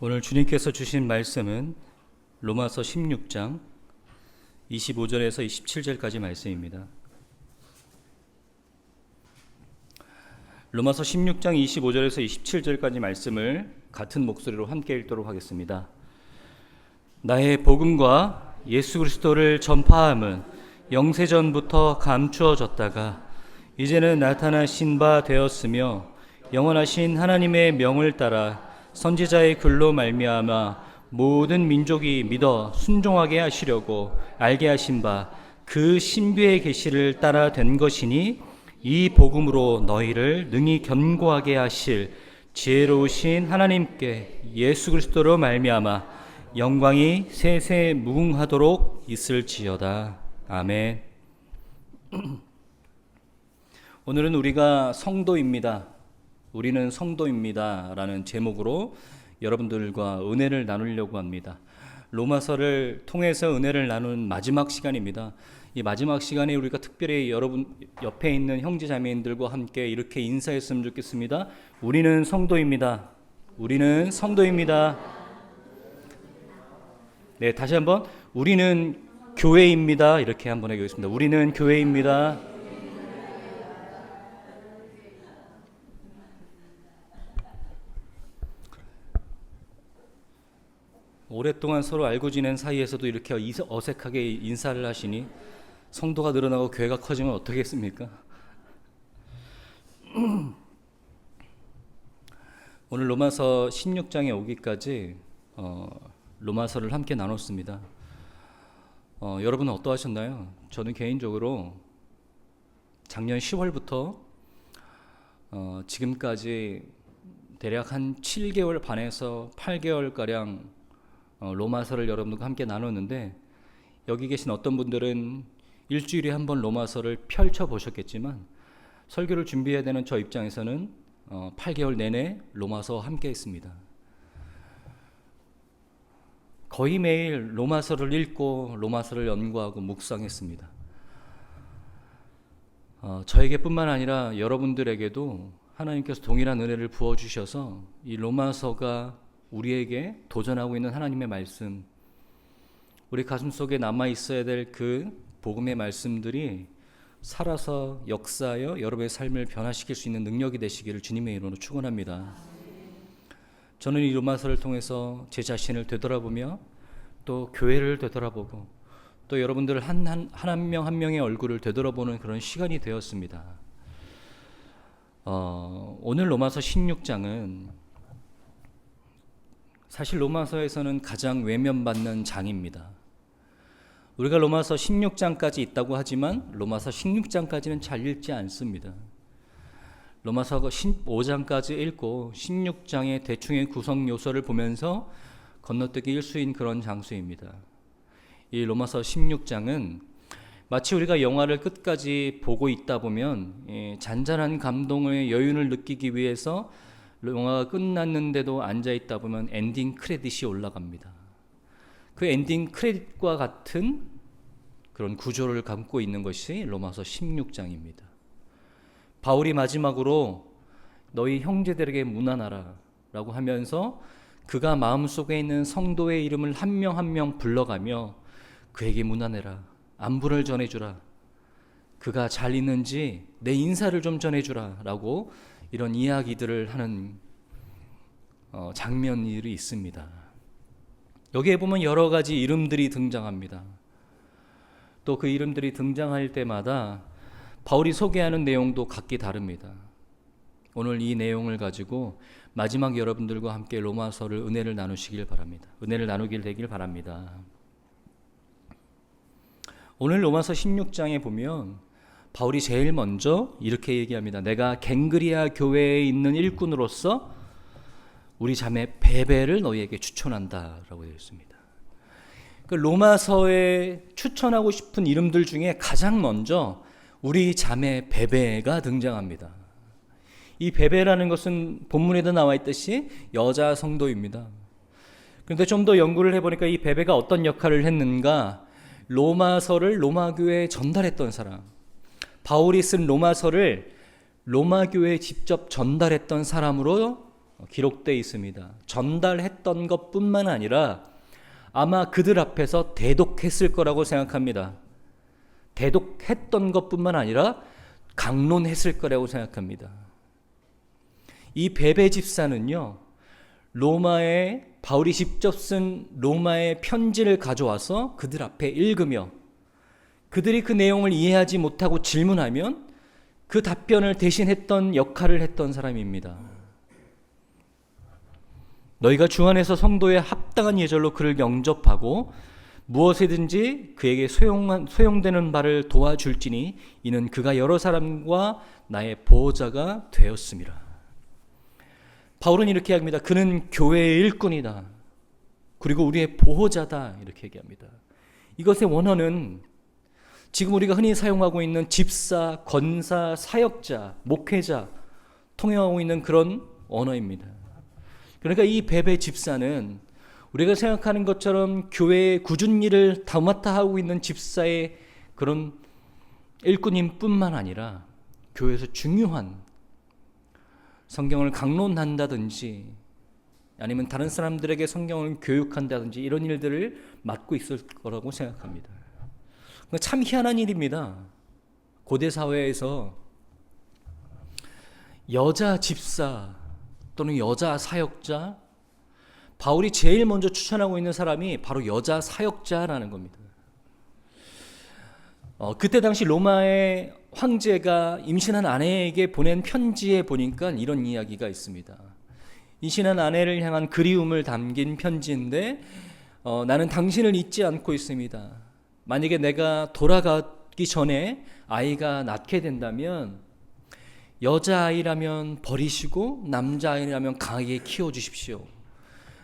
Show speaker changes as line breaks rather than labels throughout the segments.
오늘 주님께서 주신 말씀은 로마서 16장 25절에서 27절까지 말씀입니다. 로마서 16장 25절에서 27절까지 말씀을 같은 목소리로 함께 읽도록 하겠습니다. 나의 복음과 예수 그리스도를 전파함은 영세전부터 감추어졌다가 이제는 나타나신 바 되었으며 영원하신 하나님의 명을 따라 선지자의 글로 말미암아 모든 민족이 믿어 순종하게 하시려고 알게 하신 바 그 신비의 계시를 따라 된 것이니 이 복음으로 너희를 능히 견고하게 하실 지혜로우신 하나님께 예수 그리스도로 말미암아 영광이 세세 무궁하도록 있을지어다. 아멘. 오늘은 우리가 성도입니다. 우리는 성도입니다. 라는 제목으로 여러분들과 은혜를 나누려고 합니다. 로마서를 통해서 은혜를 나누는 마지막 시간입니다. 이 마지막 시간에 우리가 특별히 여러분 옆에 있는 형제 자매님들과 함께 이렇게 인사했으면 좋겠습니다. 우리는 성도입니다. 우리는 성도입니다. 네, 다시 한번 우리는 교회입니다. 이렇게 한번 해보겠습니다. 우리는 교회입니다. 오랫동안 서로 알고 지낸 사이에서도 이렇게 어색하게 인사를 하시니 성도가 늘어나고 교회가 커지면 어떻게 했습니까? 오늘 로마서 16장에 오기까지 로마서를 함께 나눴습니다. 여러분은 어떠하셨나요? 저는 개인적으로 작년 10월부터 지금까지 대략 한 7개월 반에서 8개월가량 로마서를 여러분들과 함께 나눴는데, 여기 계신 어떤 분들은 일주일에 한 번 로마서를 펼쳐보셨겠지만 설교를 준비해야 되는 저 입장에서는 8개월 내내 로마서 함께 했습니다. 거의 매일 로마서를 읽고 로마서를 연구하고 묵상했습니다. 저에게뿐만 아니라 여러분들에게도 하나님께서 동일한 은혜를 부어주셔서 이 로마서가 우리에게 도전하고 있는 하나님의 말씀, 우리 가슴속에 남아있어야 될 그 복음의 말씀들이 살아서 역사하여 여러분의 삶을 변화시킬 수 있는 능력이 되시기를 주님의 이름으로 축원합니다. 저는 이 로마서를 통해서 제 자신을 되돌아보며 또 교회를 되돌아보고 또 여러분들 한 명 한 명의 얼굴을 되돌아보는 그런 시간이 되었습니다. 오늘 로마서 16장은 사실 로마서에서는 가장 외면받는 장입니다. 우리가 로마서 16장까지 있다고 하지만 로마서 16장까지는 잘 읽지 않습니다. 로마서 15장까지 읽고 16장의 대충의 구성 요소를 보면서 건너뛰기 1수인 그런 장소입니다. 이 로마서 16장은 마치 우리가 영화를 끝까지 보고 있다 보면 잔잔한 감동의 여윤을 느끼기 위해서 영화가 끝났는데도 앉아있다 보면 엔딩 크레딧이 올라갑니다. 그 엔딩 크레딧과 같은 그런 구조를 담고 있는 것이 로마서 16장입니다. 바울이 마지막으로 너희 형제들에게 문안하라 라고 하면서 그가 마음속에 있는 성도의 이름을 한 명 한 명 불러가며 그에게 문안해라, 안부를 전해주라, 그가 잘 있는지 내 인사를 좀 전해주라 라고 이런 이야기들을 하는 장면들이 있습니다. 여기에 보면 여러 가지 이름들이 등장합니다. 또 그 이름들이 등장할 때마다 바울이 소개하는 내용도 각기 다릅니다. 오늘 이 내용을 가지고 마지막 여러분들과 함께 로마서를 은혜를 나누시길 바랍니다. 은혜를 나누길 되길 바랍니다. 오늘 로마서 16장에 보면 바울이 제일 먼저 이렇게 얘기합니다. 내가 갱그리아 교회에 있는 일꾼으로서 우리 자매 베베를 너희에게 추천한다 라고 되어 있습니다. 그 로마서에 추천하고 싶은 이름들 중에 가장 먼저 우리 자매 베베가 등장합니다. 이 베베라는 것은 본문에도 나와 있듯이 여자 성도입니다. 그런데 좀 더 연구를 해보니까 이 베베가 어떤 역할을 했는가, 로마서를 로마교회에 전달했던 사람, 바울이 쓴 로마서를 로마교회에 직접 전달했던 사람으로 기록되어 있습니다. 전달했던 것뿐만 아니라 아마 그들 앞에서 대독했을 거라고 생각합니다. 대독했던 것뿐만 아니라 강론했을 거라고 생각합니다. 이 베베 집사는요, 바울이 직접 쓴 로마의 편지를 가져와서 그들 앞에 읽으며 그들이 그 내용을 이해하지 못하고 질문하면 그 답변을 대신했던 역할을 했던 사람입니다. 너희가 주 안에서 성도의 합당한 예절로 그를 영접하고 무엇이든지 그에게 소용되는 바를 도와줄지니 이는 그가 여러 사람과 나의 보호자가 되었음이라. 바울은 이렇게 합니다. 그는 교회의 일꾼이다. 그리고 우리의 보호자다. 이렇게 얘기합니다. 이것의 원어는 지금 우리가 흔히 사용하고 있는 집사, 권사, 사역자, 목회자 통용하고 있는 그런 언어입니다. 그러니까 이 베베 집사는 우리가 생각하는 것처럼 교회의 굳은 일을 맡아 하고 있는 집사의 그런 일꾼인 뿐만 아니라 교회에서 중요한 성경을 강론한다든지 아니면 다른 사람들에게 성경을 교육한다든지 이런 일들을 맡고 있을 거라고 생각합니다. 참 희한한 일입니다. 고대 사회에서 여자 집사 또는 여자 사역자, 바울이 제일 먼저 추천하고 있는 사람이 바로 여자 사역자라는 겁니다. 그때 당시 로마의 황제가 임신한 아내에게 보낸 편지에 보니까 이런 이야기가 있습니다. 임신한 아내를 향한 그리움을 담긴 편지인데 나는 당신을 잊지 않고 있습니다. 만약에 내가 돌아가기 전에 아이가 낳게 된다면 여자아이라면 버리시고 남자아이라면 강하게 키워주십시오.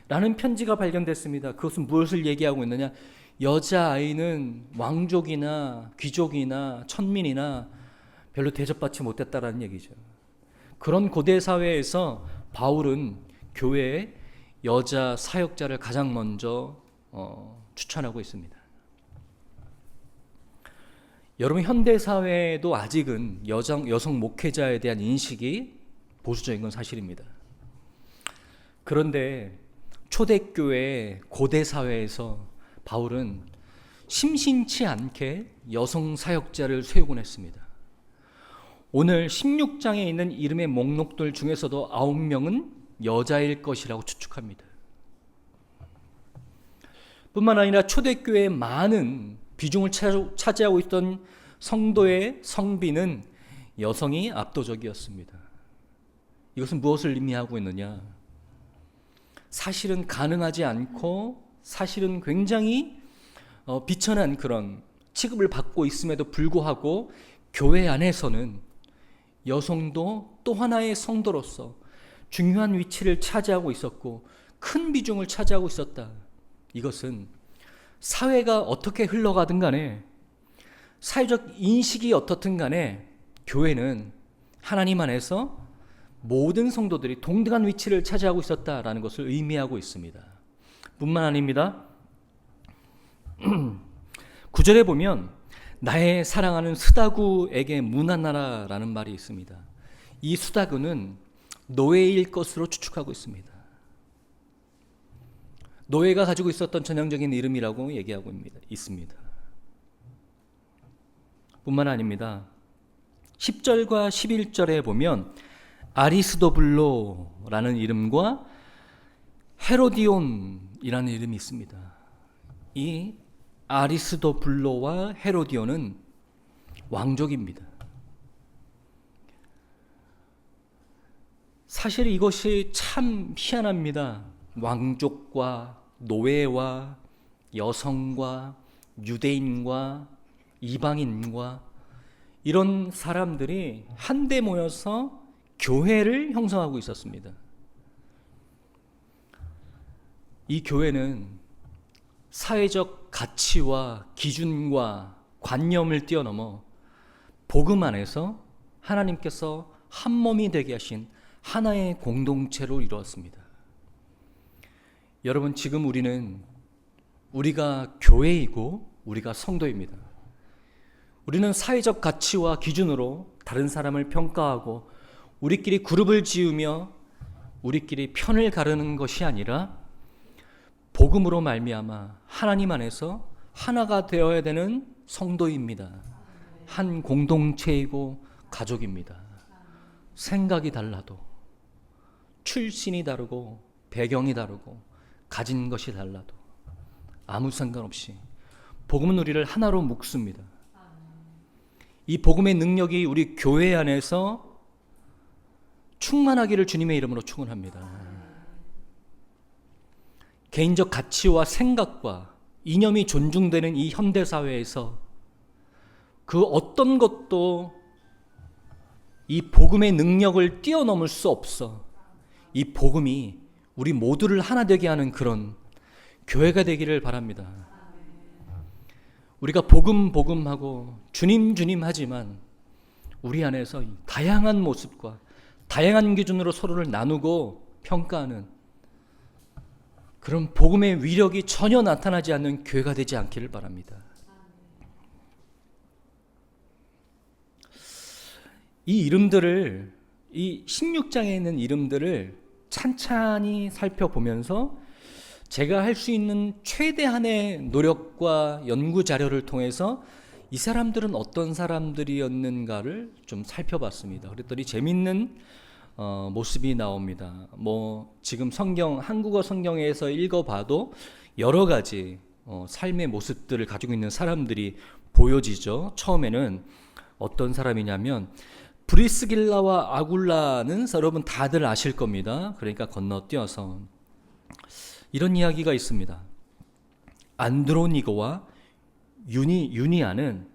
라는 편지가 발견됐습니다. 그것은 무엇을 얘기하고 있느냐? 여자아이는 왕족이나 귀족이나 천민이나 별로 대접받지 못했다라는 얘기죠. 그런 고대 사회에서 바울은 교회에 여자 사역자를 가장 먼저 추천하고 있습니다. 여러분, 현대 사회에도 아직은 여성 목회자에 대한 인식이 보수적인 건 사실입니다. 그런데 초대교회 고대 사회에서 바울은 심심치 않게 여성 사역자를 세우곤 했습니다. 오늘 16장에 있는 이름의 목록들 중에서도 9명은 여자일 것이라고 추측합니다. 뿐만 아니라 초대교회의 많은 비중을 차지하고 있던 성도의 성비는 여성이 압도적이었습니다. 이것은 무엇을 의미하고 있느냐? 사실은 가능하지 않고 사실은 굉장히 비천한 그런 취급을 받고 있음에도 불구하고 교회 안에서는 여성도 또 하나의 성도로서 중요한 위치를 차지하고 있었고 큰 비중을 차지하고 있었다. 이것은 사회가 어떻게 흘러가든 간에 사회적 인식이 어떻든 간에 교회는 하나님 안에서 모든 성도들이 동등한 위치를 차지하고 있었다라는 것을 의미하고 있습니다. 뿐만 아닙니다. 9절에 보면 나의 사랑하는 스다구에게 문안하라라는 말이 있습니다. 이 스다구는 노예일 것으로 추측하고 있습니다. 노예가 가지고 있었던 전형적인 이름이라고 얘기하고 있습니다. 뿐만 아닙니다. 10절과 11절에 보면 아리스도블로라는 이름과 헤로디온이라는 이름이 있습니다. 이 아리스도블로와 헤로디온은 왕족입니다. 사실 이것이 참 희한합니다. 왕족과 노예와 여성과 유대인과 이방인과 이런 사람들이 한데 모여서 교회를 형성하고 있었습니다. 이 교회는 사회적 가치와 기준과 관념을 뛰어넘어 복음 안에서 하나님께서 한 몸이 되게 하신 하나의 공동체로 이루었습니다. 여러분, 지금 우리가 교회이고 우리가 성도입니다. 우리는 사회적 가치와 기준으로 다른 사람을 평가하고 우리끼리 그룹을 지으며 우리끼리 편을 가르는 것이 아니라 복음으로 말미암아 하나님 안에서 하나가 되어야 되는 성도입니다. 한 공동체이고 가족입니다. 생각이 달라도, 출신이 다르고 배경이 다르고 가진 것이 달라도 아무 상관없이 복음은 우리를 하나로 묶습니다. 이 복음의 능력이 우리 교회 안에서 충만하기를 주님의 이름으로 축원합니다. 개인적 가치와 생각과 이념이 존중되는 이 현대 사회에서 그 어떤 것도 이 복음의 능력을 뛰어넘을 수 없어. 이 복음이 우리 모두를 하나 되게 하는 그런 교회가 되기를 바랍니다. 우리가 복음하고 주님 하지만 우리 안에서 다양한 모습과 다양한 기준으로 서로를 나누고 평가하는 그런 복음의 위력이 전혀 나타나지 않는 교회가 되지 않기를 바랍니다. 이 이름들을, 이 16장에 있는 이름들을 찬찬히 살펴보면서 제가 할 수 있는 최대한의 노력과 연구 자료를 통해서 이 사람들은 어떤 사람들이었는가를 좀 살펴봤습니다. 그랬더니 재밌는 모습이 나옵니다. 지금 한국어 성경에서 읽어봐도 여러 가지 삶의 모습들을 가지고 있는 사람들이 보여지죠. 처음에는 어떤 사람이냐면 브리스길라와 아굴라는 여러분 다들 아실 겁니다. 그러니까 건너뛰어서 이런 이야기가 있습니다. 안드로니고와 유니아는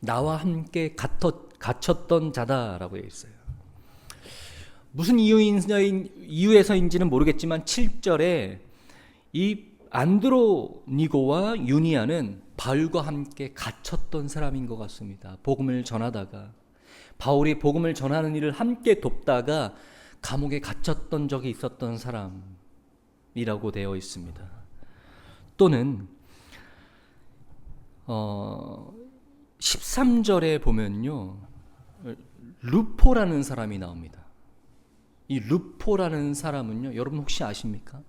나와 함께 갇혔던 자다라고 되어 있어요. 무슨 이유에서인지는 모르겠지만 7절에 이 안드로니고와 유니아는 바울과 함께 갇혔던 사람인 것 같습니다. 복음을 전하다가 바울이 복음을 전하는 일을 함께 돕다가 감옥에 갇혔던 적이 있었던 사람이라고 되어 있습니다. 또는 13절에 보면요, 루포라는 사람이 나옵니다. 이 루포라는 사람은요, 여러분 혹시 아십니까?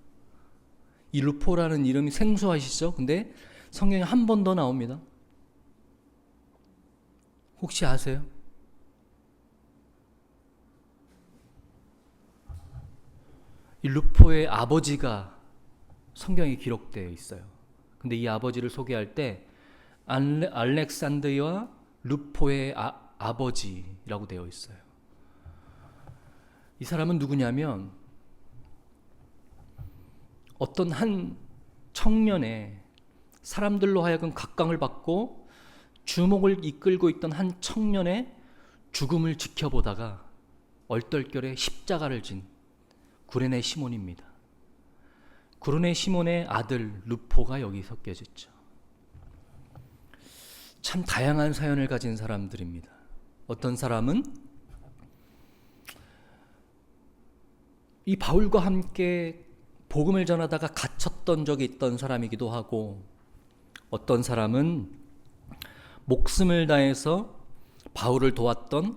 이 루포라는 이름이 생소하시죠? 근데 성경에 한 번 더 나옵니다. 혹시 아세요? 이 루포의 아버지가 성경에 기록되어 있어요. 근데 이 아버지를 소개할 때 알렉산드와 루포의 아버지라고 되어 있어요. 이 사람은 누구냐면 어떤 한 청년의 사람들로 하여금 각광을 받고 주목을 이끌고 있던 한 청년의 죽음을 지켜보다가 얼떨결에 십자가를 진 구레네 시몬입니다. 구레네 시몬의 아들 루포가 여기 섞여졌죠. 참 다양한 사연을 가진 사람들입니다. 어떤 사람은 이 바울과 함께 복음을 전하다가 갇혔던 적이 있던 사람이기도 하고, 어떤 사람은 목숨을 다해서 바울을 도왔던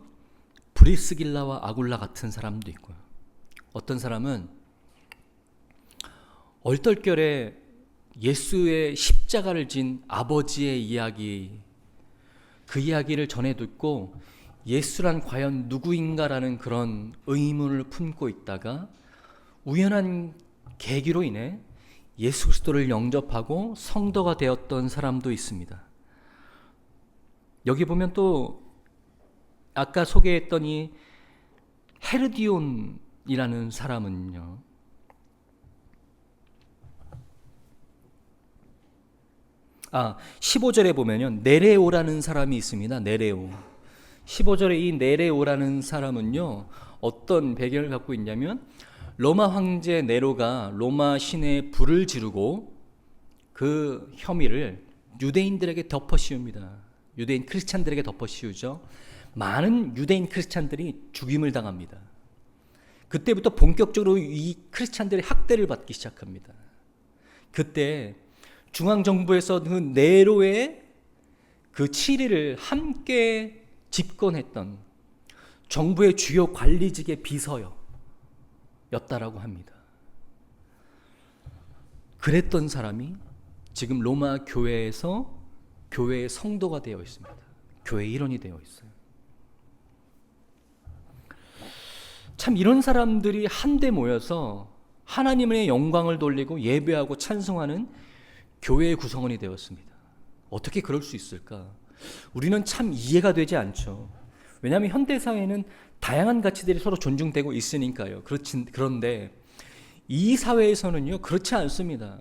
브리스길라와 아굴라 같은 사람도 있고요. 어떤 사람은 얼떨결에 예수의 십자가를 진 아버지의 이야기, 그 이야기를 전해 듣고 예수란 과연 누구인가라는 그런 의문을 품고 있다가 우연한 계기로 인해 예수 그리스도를 영접하고 성도가 되었던 사람도 있습니다. 여기 보면 또 아까 소개했던 이 헤르디온이라는 사람은요, 15절에 보면요, 네레오라는 사람이 있습니다. 네레오. 15절에 이 네레오라는 사람은요, 어떤 배경을 갖고 있냐면 로마 황제 네로가 로마 시내에 불을 지르고 그 혐의를 유대인들에게 덮어씌웁니다. 유대인 크리스찬들에게 덮어씌우죠. 많은 유대인 크리스찬들이 죽임을 당합니다. 그때부터 본격적으로 이 크리스찬들의 학대를 받기 시작합니다. 그때 중앙정부에서 그 네로의 그 치리를 함께 집권했던 정부의 주요 관리직의 비서요, 였다라고 합니다. 그랬던 사람이 지금 로마 교회에서 교회의 성도가 되어 있습니다. 교회 일원이 되어 있어요. 참 이런 사람들이 한데 모여서 하나님의 영광을 돌리고 예배하고 찬송하는 교회의 구성원이 되었습니다. 어떻게 그럴 수 있을까? 우리는 참 이해가 되지 않죠. 왜냐하면 현대사회는 다양한 가치들이 서로 존중되고 있으니까요. 그런데 이 사회에서는요, 그렇지 않습니다.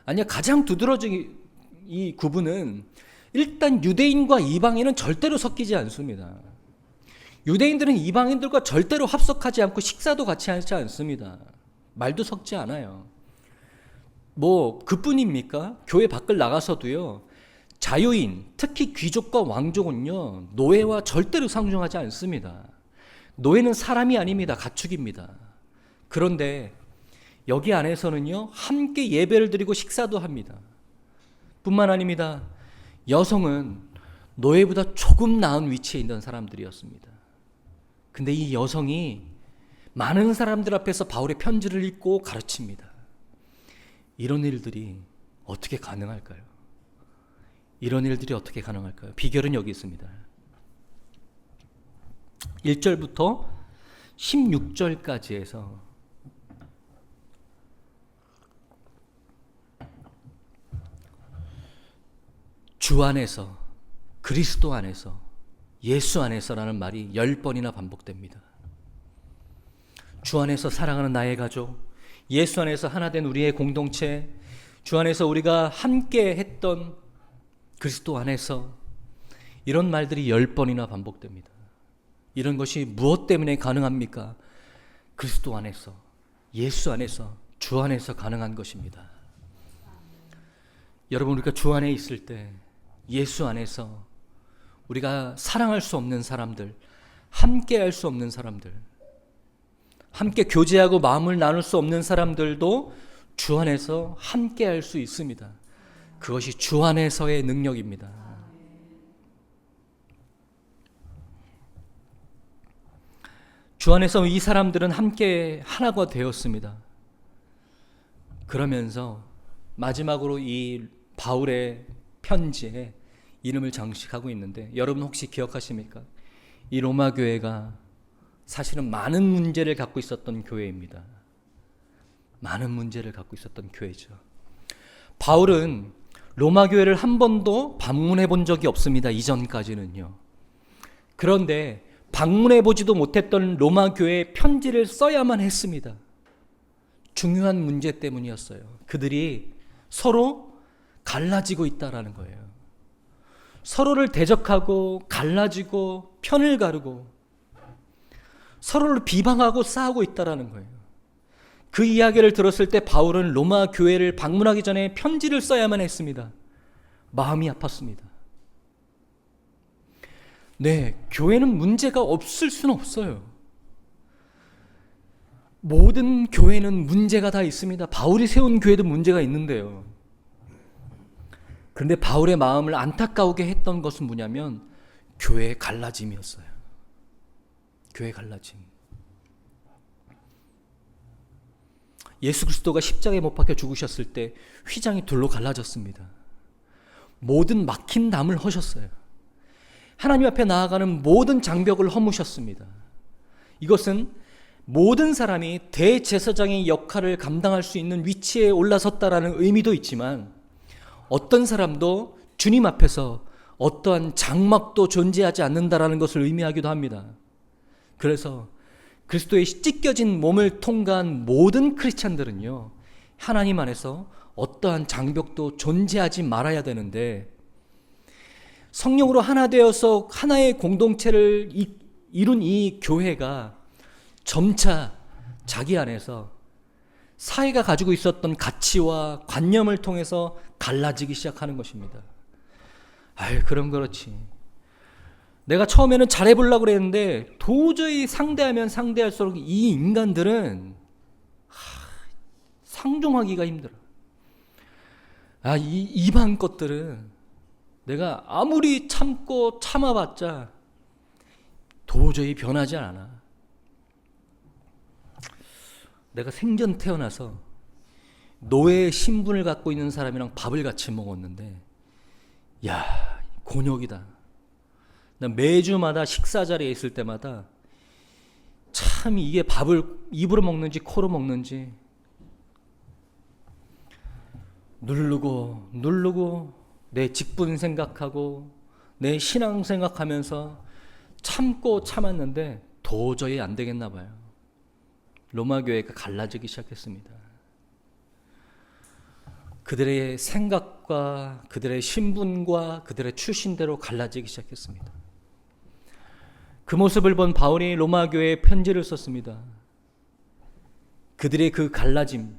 아니야, 가장 두드러진 이 구분은 일단 유대인과 이방인은 절대로 섞이지 않습니다. 유대인들은 이방인들과 절대로 합석하지 않고 식사도 같이 하지 않습니다. 말도 섞지 않아요. 그뿐입니까? 교회 밖을 나가서도요, 자유인, 특히 귀족과 왕족은요, 노예와 절대로 상종하지 않습니다. 노예는 사람이 아닙니다. 가축입니다. 그런데 여기 안에서는요, 함께 예배를 드리고 식사도 합니다. 뿐만 아닙니다. 여성은 노예보다 조금 나은 위치에 있는 사람들이었습니다. 근데 이 여성이 많은 사람들 앞에서 바울의 편지를 읽고 가르칩니다. 이런 일들이 어떻게 가능할까요? 비결은 여기 있습니다. 1절부터 16절까지 해서 주 안에서, 그리스도 안에서, 예수 안에서라는 말이 10번이나 반복됩니다. 주 안에서 사랑하는 나의 가족, 예수 안에서 하나 된 우리의 공동체, 주 안에서 우리가 함께 했던 그리스도 안에서, 이런 말들이 10번이나 반복됩니다. 이런 것이 무엇 때문에 가능합니까? 그리스도 안에서, 예수 안에서, 주 안에서 가능한 것입니다. 여러분, 우리가 주 안에 있을 때, 예수 안에서 우리가 사랑할 수 없는 사람들, 함께 할 수 없는 사람들, 함께 교제하고 마음을 나눌 수 없는 사람들도 주 안에서 함께 할 수 있습니다. 그것이 주 안에서의 능력입니다. 주 안에서 이 사람들은 함께 하나가 되었습니다. 그러면서 마지막으로 이 바울의 편지에 이름을 장식하고 있는데, 여러분 혹시 기억하십니까? 이 로마 교회가 사실은 많은 문제를 갖고 있었던 교회입니다. 많은 문제를 갖고 있었던 교회죠. 바울은 로마 교회를 한 번도 방문해 본 적이 없습니다. 이전까지는요. 그런데 방문해 보지도 못했던 로마 교회에 편지를 써야만 했습니다. 중요한 문제 때문이었어요. 그들이 서로 갈라지고 있다라는 거예요. 서로를 대적하고 갈라지고 편을 가르고 서로를 비방하고 싸우고 있다라는 거예요. 그 이야기를 들었을 때 바울은 로마 교회를 방문하기 전에 편지를 써야만 했습니다. 마음이 아팠습니다. 네, 교회는 문제가 없을 수는 없어요. 모든 교회는 문제가 다 있습니다. 바울이 세운 교회도 문제가 있는데요. 그런데 바울의 마음을 안타까우게 했던 것은 뭐냐면 교회의 갈라짐이었어요. 교회 갈라짐. 예수 그리스도가 십자가에 못 박혀 죽으셨을 때 휘장이 둘로 갈라졌습니다. 모든 막힌 담을 허셨어요. 하나님 앞에 나아가는 모든 장벽을 허무셨습니다. 이것은 모든 사람이 대제사장의 역할을 감당할 수 있는 위치에 올라섰다라는 의미도 있지만, 어떤 사람도 주님 앞에서 어떠한 장막도 존재하지 않는다라는 것을 의미하기도 합니다. 그래서 그리스도의 찢겨진 몸을 통과한 모든 크리스찬들은요, 하나님 안에서 어떠한 장벽도 존재하지 말아야 되는데, 성령으로 하나 되어서 하나의 공동체를 이룬 이 교회가 점차 자기 안에서 사회가 가지고 있었던 가치와 관념을 통해서 갈라지기 시작하는 것입니다. 그럼 그렇지. 내가 처음에는 잘해보려고 그랬는데 도저히 상대하면 상대할수록 이 인간들은 상종하기가 힘들어. 이 이방 것들은 내가 아무리 참고 참아봤자 도저히 변하지 않아. 내가 생전 태어나서 노예 신분을 갖고 있는 사람이랑 밥을 같이 먹었는데, 야, 곤욕이다. 나 매주마다 식사 자리에 있을 때마다 참 이게 밥을 입으로 먹는지 코로 먹는지 누르고 내 직분 생각하고 내 신앙 생각하면서 참고 참았는데 도저히 안 되겠나 봐요. 로마 교회가 갈라지기 시작했습니다. 그들의 생각과 그들의 신분과 그들의 출신대로 갈라지기 시작했습니다. 그 모습을 본 바울이 로마 교회에 편지를 썼습니다. 그들의 그 갈라짐,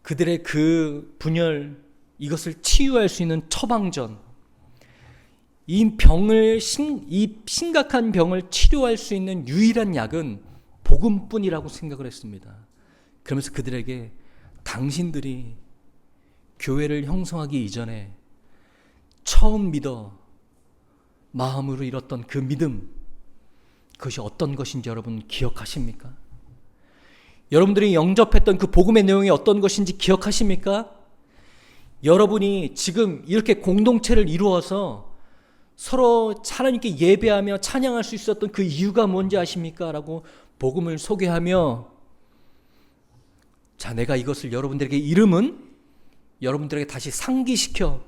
그들의 그 분열, 이것을 치유할 수 있는 처방전, 이 심각한 병을 치료할 수 있는 유일한 약은 복음뿐이라고 생각을 했습니다. 그러면서 그들에게 당신들이 교회를 형성하기 이전에 처음 믿어 마음으로 잃었던 그 믿음, 그것이 어떤 것인지 여러분 기억하십니까? 여러분들이 영접했던 그 복음의 내용이 어떤 것인지 기억하십니까? 여러분이 지금 이렇게 공동체를 이루어서 서로 하나님께 예배하며 찬양할 수 있었던 그 이유가 뭔지 아십니까? 라고 복음을 소개하며, 자, 내가 이것을 여러분들에게 이름은 여러분들에게 다시 상기시켜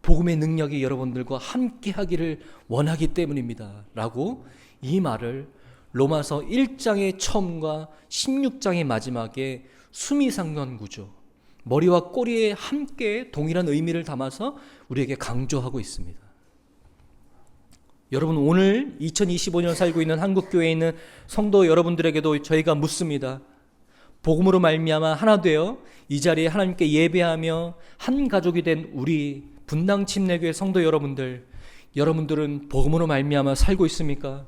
복음의 능력이 여러분들과 함께 하기를 원하기 때문입니다. 라고 이 말을 로마서 1장의 처음과 16장의 마지막에 수미상관 구조, 머리와 꼬리에 함께 동일한 의미를 담아서 우리에게 강조하고 있습니다. 여러분, 오늘 2025년 살고 있는 한국교회에 있는 성도 여러분들에게도 저희가 묻습니다. 복음으로 말미암아 하나 되어 이 자리에 하나님께 예배하며 한 가족이 된 우리 분당 침례교회 성도 여러분들은 복음으로 말미암아 살고 있습니까?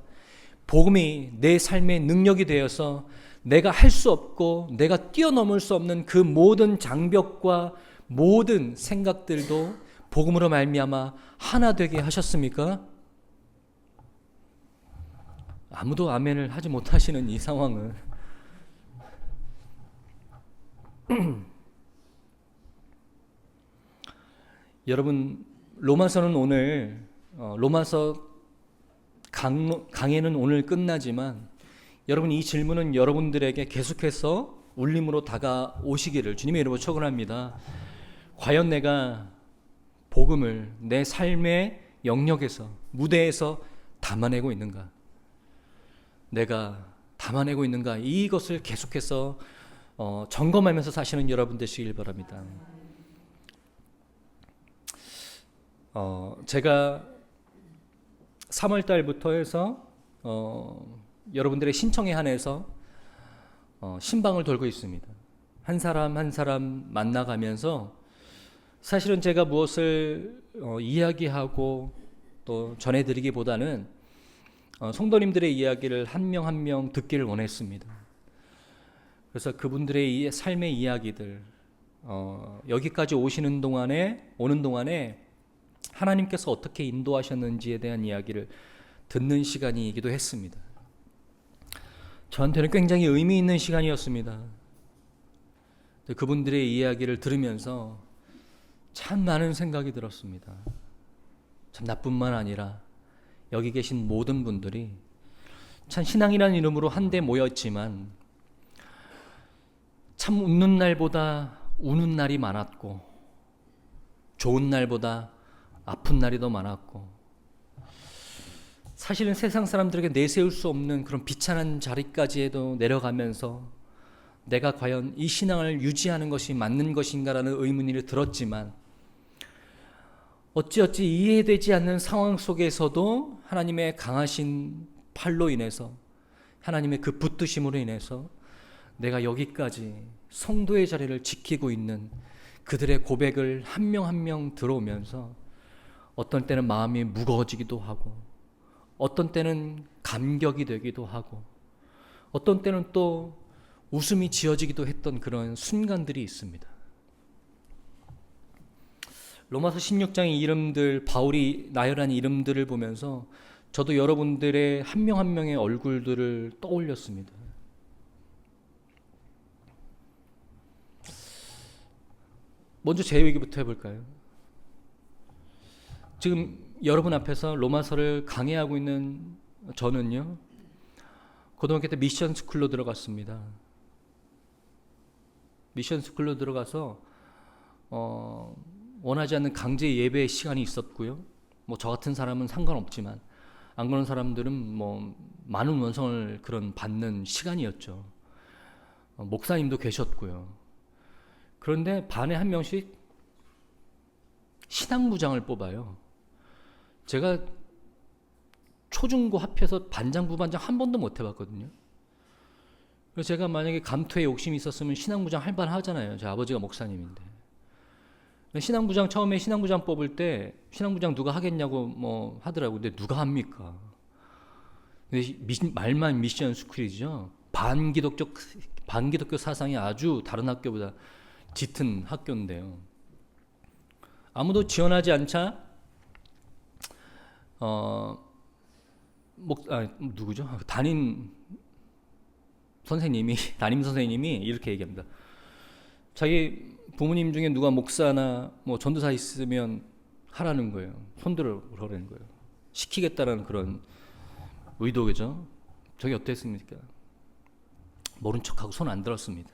복음이 내 삶의 능력이 되어서 내가 할 수 없고 내가 뛰어넘을 수 없는 그 모든 장벽과 모든 생각들도 복음으로 말미암아 하나 되게 하셨습니까? 아무도 아멘을 하지 못하시는 이 상황은 여러분, 로마서는 오늘 로마서 강해는 오늘 끝나지만 여러분, 이 질문은 여러분들에게 계속해서 울림으로 다가오시기를 주님의 이름으로 축원합니다. 과연 내가 복음을 내 삶의 영역에서, 무대에서 담아내고 있는가? 내가 담아내고 있는가? 이것을 계속해서 점검하면서 사시는 여러분 되시길 바랍니다. 제가 3월 달부터 해서 여러분들의 신청에 한해서 신방을 돌고 있습니다. 한 사람 한 사람 만나가면서 사실은 제가 무엇을 이야기하고 또 전해드리기보다는 성도님들의 이야기를 한 명 한 명 듣기를 원했습니다. 그래서 그분들의 이 삶의 이야기들, 여기까지 오는 동안에 하나님께서 어떻게 인도하셨는지에 대한 이야기를 듣는 시간이기도 했습니다. 저한테는 굉장히 의미 있는 시간이었습니다. 그분들의 이야기를 들으면서 참 많은 생각이 들었습니다. 참 나뿐만 아니라 여기 계신 모든 분들이 참 신앙이라는 이름으로 한데 모였지만 참 웃는 날보다 우는 날이 많았고, 좋은 날보다 아픈 날이 더 많았고, 사실은 세상 사람들에게 내세울 수 없는 그런 비참한 자리까지도 내려가면서 내가 과연 이 신앙을 유지하는 것이 맞는 것인가라는 의문이 들었지만, 어찌어찌 이해되지 않는 상황 속에서도 하나님의 강하신 팔로 인해서, 하나님의 그 붙드심으로 인해서 내가 여기까지 성도의 자리를 지키고 있는 그들의 고백을 한 명 한 명 들어오면서 어떤 때는 마음이 무거워지기도 하고, 어떤 때는 감격이 되기도 하고, 어떤 때는 또 웃음이 지어지기도 했던 그런 순간들이 있습니다. 로마서 16장의 이름들, 바울이 나열한 이름들을 보면서 저도 여러분들의 한 명 한 명의 얼굴들을 떠올렸습니다. 먼저 제 얘기부터 해볼까요? 지금 여러분 앞에서 로마서를 강의하고 있는 저는요, 고등학교 때 미션 스쿨로 들어갔습니다. 미션 스쿨로 들어가서 원하지 않는 강제 예배 시간이 있었고요. 뭐 저 같은 사람은 상관없지만 안 그런 사람들은 뭐 많은 원성을 그런 받는 시간이었죠. 목사님도 계셨고요. 그런데 반에 한 명씩 신앙부장을 뽑아요. 제가 초중고 합해서 반장 부반장 한 번도 못 해봤거든요. 그래서 제가 만약에 감투에 욕심이 있었으면 신앙부장 할 만하잖아요. 제 아버지가 목사님인데. 신앙부장 처음에 신앙부장 뽑을 때 신앙부장 누가 하겠냐고 뭐 하더라고요. 근데 누가 합니까? 근데 말만 미션 스쿨이죠. 반기독교 사상이 아주 다른 학교보다 짙은 학교인데요. 아무도 지원하지 않자 누구죠? 담임 선생님이 이렇게 얘기합니다. 자기 부모님 중에 누가 목사나 뭐 전도사 있으면 하라는 거예요. 손들으라는 거예요. 시키겠다라는 그런 의도겠죠. 저게 어땠습니까? 모른 척하고 손 안 들었습니다.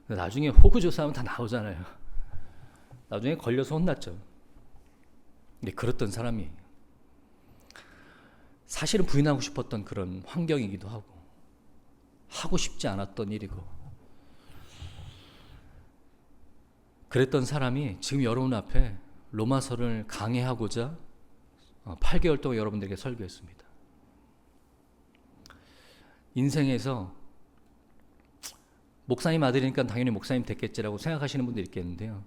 나중에 호구조사하면 다 나오잖아요. 나중에 걸려서 혼났죠. 근데 그랬던 사람이 사실은 부인하고 싶었던 그런 환경이기도 하고 싶지 않았던 일이고, 그랬던 사람이 지금 여러분 앞에 로마서를 강해하고자 8개월 동안 여러분들에게 설교했습니다. 인생에서 목사님 아들이니까 당연히 목사님 됐겠지라고 생각하시는 분들이 있겠는데요.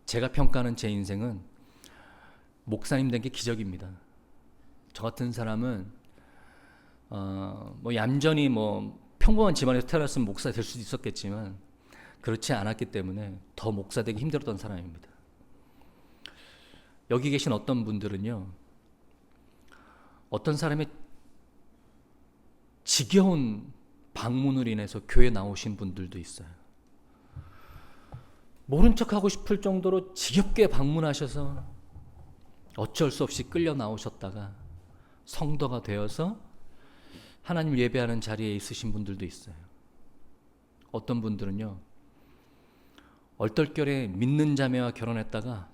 제가 평가하는 제 인생은 목사님 된 게 기적입니다. 저 같은 사람은 뭐 얌전히 뭐 평범한 집안에서 태어났으면 목사 될 수도 있었겠지만 그렇지 않았기 때문에 더 목사 되기 힘들었던 사람입니다. 여기 계신 어떤 분들은요, 어떤 사람의 지겨운 방문으로 인해서 교회 나오신 분들도 있어요. 모른 척하고 싶을 정도로 지겹게 방문하셔서 어쩔 수 없이 끌려 나오셨다가 성도가 되어서 하나님 예배하는 자리에 있으신 분들도 있어요. 어떤 분들은요, 얼떨결에 믿는 자매와 결혼했다가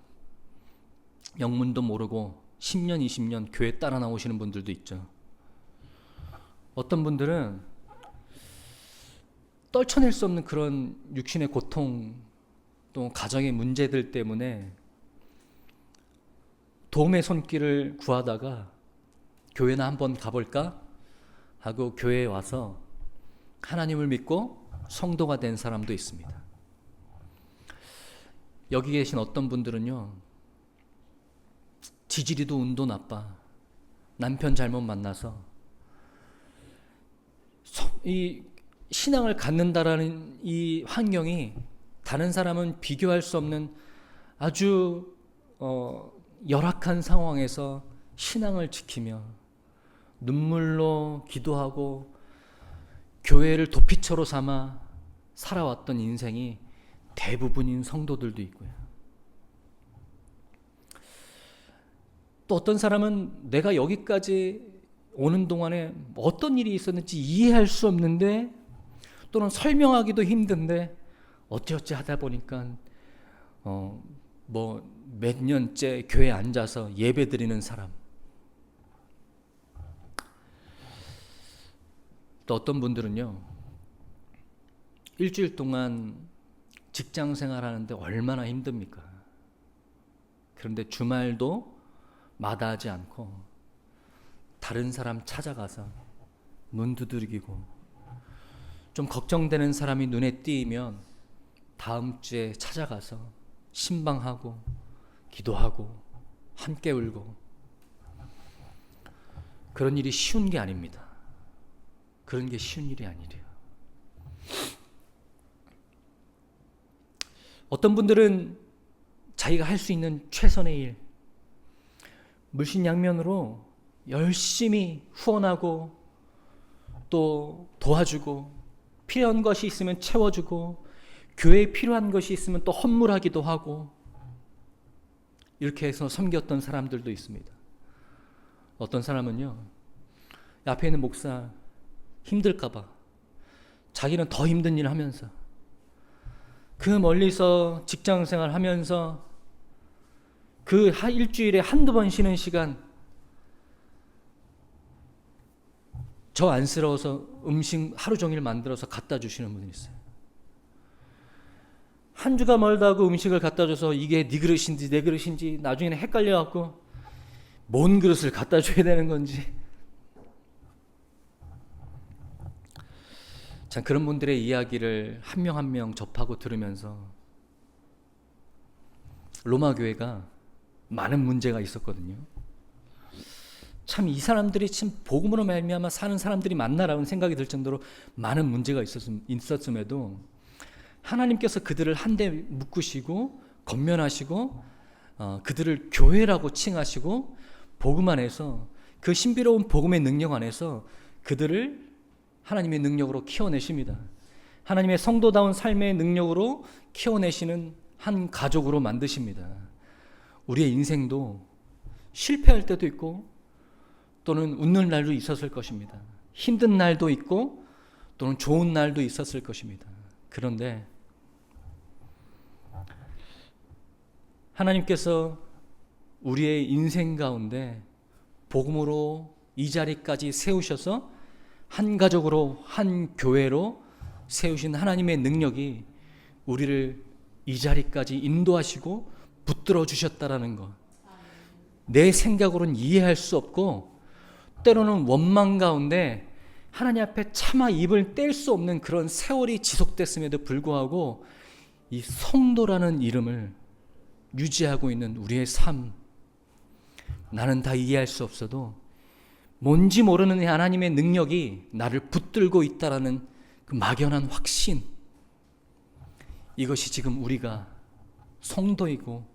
영문도 모르고 10년, 20년 교회 따라 나오시는 분들도 있죠. 어떤 분들은 떨쳐낼 수 없는 그런 육신의 고통, 또 가정의 문제들 때문에 도움의 손길을 구하다가 교회나 한번 가볼까 하고 교회에 와서 하나님을 믿고 성도가 된 사람도 있습니다. 여기 계신 어떤 분들은요, 지지리도 운도 나빠, 남편 잘못 만나서 이 신앙을 갖는다라는 이 환경이 다른 사람은 비교할 수 없는 아주 열악한 상황에서 신앙을 지키며 눈물로 기도하고 교회를 도피처로 삼아 살아왔던 인생이 대부분인 성도들도 있고요. 또 어떤 사람은 내가 여기까지 오는 동안에 어떤 일이 있었는지 이해할 수 없는데, 또는 설명하기도 힘든데 어찌어찌 하다 보니까 뭐 몇 년째 교회에 앉아서 예배 드리는 사람. 또 어떤 분들은요, 일주일 동안 직장 생활하는데 얼마나 힘듭니까? 그런데 주말도 마다하지 않고 다른 사람 찾아가서 문 두드리고, 좀 걱정되는 사람이 눈에 띄면 다음 주에 찾아가서 신방하고 기도하고 함께 울고, 그런 일이 쉬운 게 아닙니다. 그런 게 쉬운 일이 아니래요. 어떤 분들은 자기가 할 수 있는 최선의 일, 물신양면으로 열심히 후원하고 또 도와주고 필요한 것이 있으면 채워주고 교회에 필요한 것이 있으면 또 헌물하기도 하고 이렇게 해서 섬겼던 사람들도 있습니다. 어떤 사람은요, 앞에 있는 목사 힘들까 봐 자기는 더 힘든 일을 하면서 그 멀리서 직장생활 하면서 그 일주일에 한두 번 쉬는 시간 저 안쓰러워서 음식 하루 종일 만들어서 갖다 주시는 분이 있어요. 한 주가 멀다고 음식을 갖다 줘서 이게 네 그릇인지 내 그릇인지 나중에는 헷갈려갖고 뭔 그릇을 갖다 줘야 되는 건지. 참 그런 분들의 이야기를 한 명 한 명 접하고 들으면서 로마 교회가 많은 문제가 있었거든요. 참 이 사람들이 참 복음으로 말미암아 사는 사람들이 맞나라는 생각이 들 정도로 많은 문제가 있었음에도 하나님께서 그들을 한데 묶으시고 건면하시고 그들을 교회라고 칭하시고 복음 안에서 그 신비로운 복음의 능력 안에서 그들을 하나님의 능력으로 키워내십니다. 하나님의 성도다운 삶의 능력으로 키워내시는 한 가족으로 만드십니다. 우리의 인생도 실패할 때도 있고 또는 웃는 날도 있었을 것입니다. 힘든 날도 있고 또는 좋은 날도 있었을 것입니다. 그런데 하나님께서 우리의 인생 가운데 복음으로 이 자리까지 세우셔서 한 가족으로 한 교회로 세우신 하나님의 능력이 우리를 이 자리까지 인도하시고 붙들어 주셨다라는 것. 내 생각으로는 이해할 수 없고 때로는 원망 가운데 하나님 앞에 차마 입을 뗄 수 없는 그런 세월이 지속됐음에도 불구하고 이 성도라는 이름을 유지하고 있는 우리의 삶, 나는 다 이해할 수 없어도 뭔지 모르는 하나님의 능력이 나를 붙들고 있다라는 그 막연한 확신, 이것이 지금 우리가 성도이고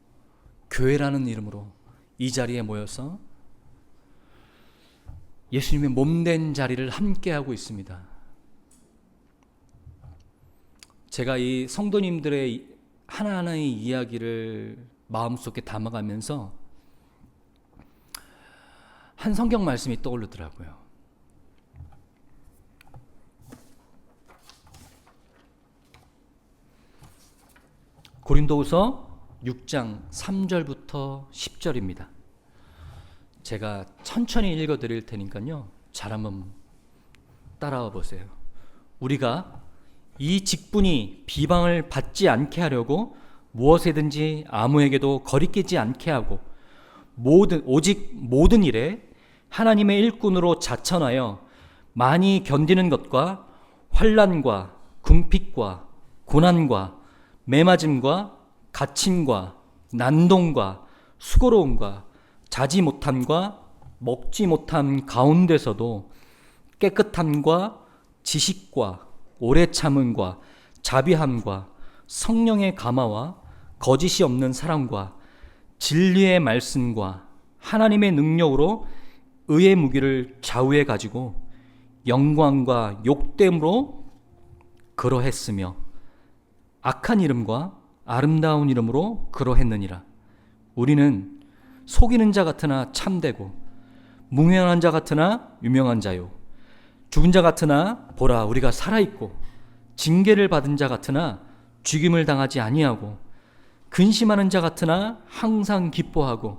교회라는 이름으로 이 자리에 모여서 예수님의 몸된 자리를 함께하고 있습니다. 제가 이 성도님들의 하나하나의 이야기를 마음속에 담아가면서 한 성경 말씀이 떠오르더라고요. 고린도후서 6장 3절부터 10절입니다. 제가 천천히 읽어드릴 테니까요, 잘 한번 따라와 보세요. 우리가 이 직분이 비방을 받지 않게 하려고 무엇에든지 아무에게도 거리끼지 않게 하고 오직 모든 일에 하나님의 일꾼으로 자천하여 많이 견디는 것과 환난과 궁핍과 고난과 매맞음과 갇힘과 난동과 수고로움과 자지 못함과 먹지 못함 가운데서도 깨끗함과 지식과 오래 참음과 자비함과 성령의 감화와 거짓이 없는 사랑과 진리의 말씀과 하나님의 능력으로 의의 무기를 좌우해 가지고 영광과 욕됨으로 그러했으며 악한 이름과 아름다운 이름으로 그러했느니라. 우리는 속이는 자 같으나 참되고 무명한 자 같으나 유명한 자요, 죽은 자 같으나 보라 우리가 살아있고 징계를 받은 자 같으나 죽임을 당하지 아니하고 근심하는 자 같으나 항상 기뻐하고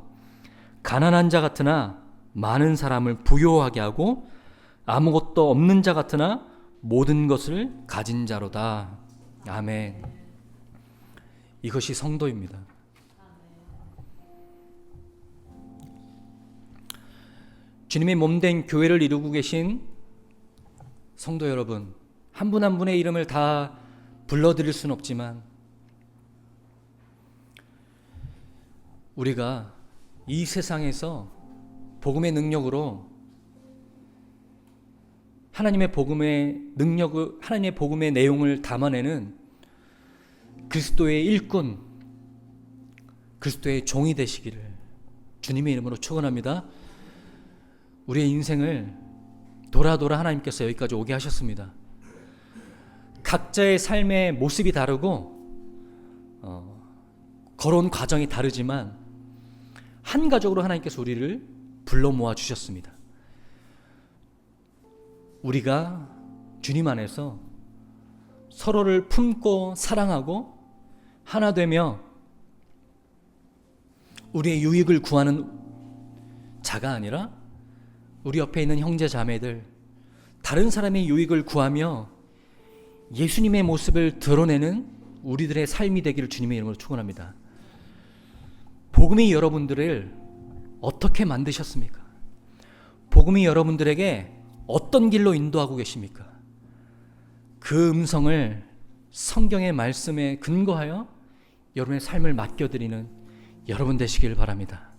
가난한 자 같으나 많은 사람을 부요하게 하고 아무것도 없는 자 같으나 모든 것을 가진 자로다. 아멘. 이것이 성도입니다. 주님의 몸된 교회를 이루고 계신 성도 여러분, 한 분 한 분의 이름을 다 불러드릴 수는 없지만 우리가 이 세상에서 복음의 능력으로 하나님의 복음의 능력을, 하나님의 복음의 내용을 담아내는 그리스도의 일꾼, 그리스도의 종이 되시기를 주님의 이름으로 축원합니다. 우리의 인생을 돌아 하나님께서 여기까지 오게 하셨습니다. 각자의 삶의 모습이 다르고 걸어온 과정이 다르지만 한 가족으로 하나님께서 우리를 불러 모아 주셨습니다. 우리가 주님 안에서 서로를 품고 사랑하고 하나 되며 우리의 유익을 구하는 자가 아니라 우리 옆에 있는 형제 자매들, 다른 사람의 유익을 구하며 예수님의 모습을 드러내는 우리들의 삶이 되기를 주님의 이름으로 축원합니다. 복음이 여러분들을 어떻게 만드셨습니까? 복음이 여러분들에게 어떤 길로 인도하고 계십니까? 그 음성을 성경의 말씀에 근거하여 여러분의 삶을 맡겨드리는 여러분 되시길 바랍니다.